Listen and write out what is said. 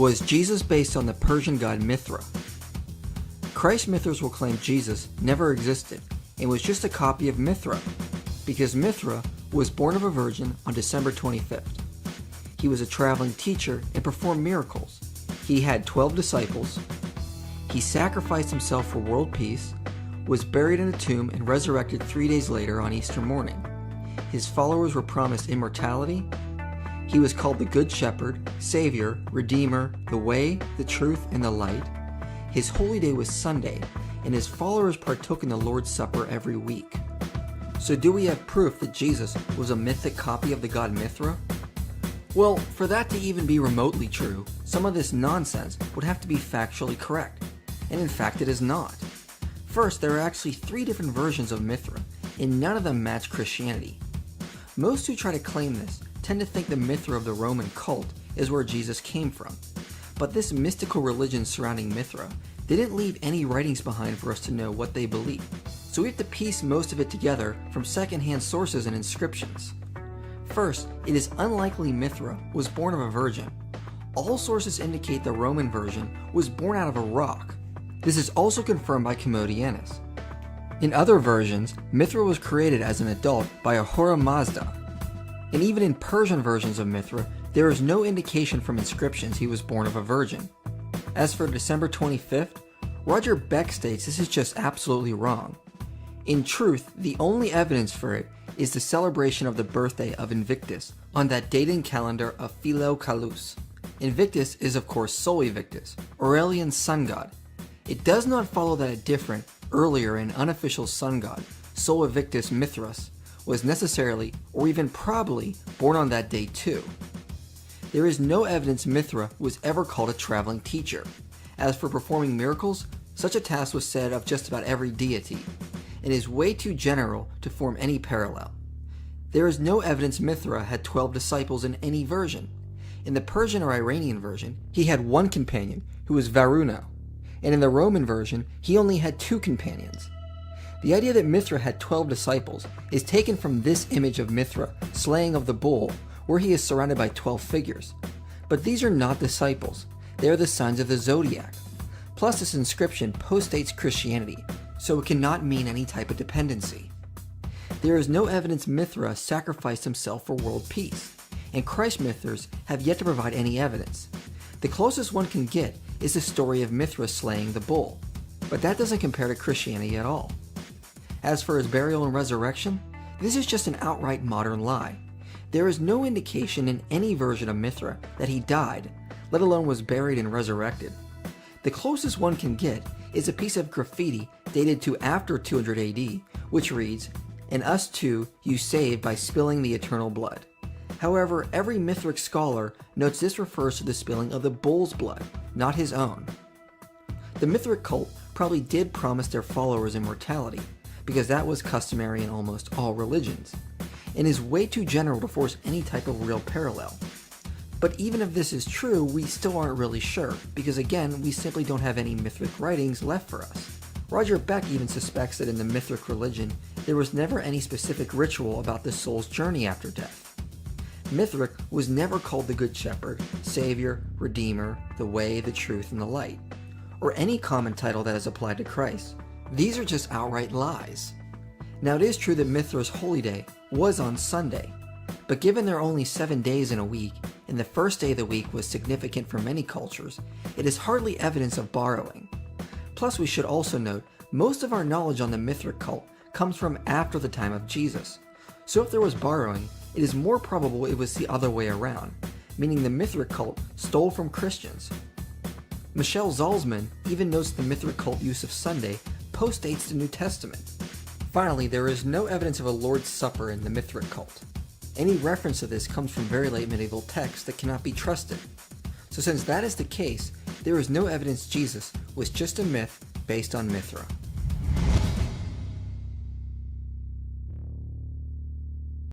Was Jesus based on the Persian god Mithra? Christ Mithras will claim Jesus never existed and was just a copy of Mithra, because Mithra was born of a virgin on December 25th. He was a traveling teacher and performed miracles. He had 12 disciples. He sacrificed himself for world peace, was buried in a tomb, and resurrected 3 days later on Easter morning. His followers were promised immortality. He was called the Good Shepherd, Savior, Redeemer, the Way, the Truth, and the Light. His holy day was Sunday, and his followers partook in the Lord's Supper every week. So do we have proof that Jesus was a mythic copy of the god Mithra? Well, for that to even be remotely true, some of this nonsense would have to be factually correct, and in fact it is not. First, there are actually 3 different versions of Mithra, and none of them match Christianity. Most who try to claim this tend to think the Mithra of the Roman cult is where Jesus came from. But this mystical religion surrounding Mithra didn't leave any writings behind for us to know what they believe, so we have to piece most of it together from secondhand sources and inscriptions. First, it is unlikely Mithra was born of a virgin. All sources indicate the Roman version was born out of a rock. This is also confirmed by Commodianus. In other versions, Mithra was created as an adult by Ahura Mazda. And even in Persian versions of Mithra, there is no indication from inscriptions he was born of a virgin. As for December 25th, Roger Beck states this is just absolutely wrong. In truth, the only evidence for it is the celebration of the birthday of Invictus on that dating calendar of Philo-Calus. Invictus is of course Sol Invictus, Aurelian's sun god. It does not follow that a different, earlier and unofficial sun god, Sol Invictus Mithras, was necessarily, or even probably, born on that day too. There is no evidence Mithra was ever called a traveling teacher. As for performing miracles, such a task was said of just about every deity, and is way too general to form any parallel. There is no evidence Mithra had 12 disciples in any version. In the Persian or Iranian version, he had 1 companion, who was Varuna, and in the Roman version, he only had 2 companions. The idea that Mithra had 12 disciples is taken from this image of Mithra slaying of the bull, where he is surrounded by 12 figures. But these are not disciples, they are the signs of the zodiac. Plus, this inscription postdates Christianity, so it cannot mean any type of dependency. There is no evidence Mithra sacrificed himself for world peace, and Christ Mithras have yet to provide any evidence. The closest one can get is the story of Mithra slaying the bull, but that doesn't compare to Christianity at all. As for his burial and resurrection, this is just an outright modern lie. There is no indication in any version of Mithra that he died, let alone was buried and resurrected. The closest one can get is a piece of graffiti dated to after 200 AD, which reads, "And us too you saved by spilling the eternal blood." However, every Mithric scholar notes this refers to the spilling of the bull's blood, not his own. The Mithric cult probably did promise their followers immortality, because that was customary in almost all religions, and is way too general to force any type of real parallel. But even if this is true, we still aren't really sure, because again, we simply don't have any Mithric writings left for us. Roger Beck even suspects that in the Mithric religion, there was never any specific ritual about the soul's journey after death. Mithric was never called the Good Shepherd, Savior, Redeemer, the Way, the Truth, and the Light, or any common title that is applied to Christ. These are just outright lies. Now it is true that Mithra's holy day was on Sunday, but given there are only 7 days in a week, and the first day of the week was significant for many cultures, it is hardly evidence of borrowing. Plus, we should also note, most of our knowledge on the Mithric cult comes from after the time of Jesus. So if there was borrowing, it is more probable it was the other way around, meaning the Mithric cult stole from Christians. Michel Zalzman even notes the Mithric cult use of Sunday postdates the New Testament. Finally, there is no evidence of a Lord's Supper in the Mithric cult. Any reference to this comes from very late medieval texts that cannot be trusted. So since that is the case, there is no evidence Jesus was just a myth based on Mithra.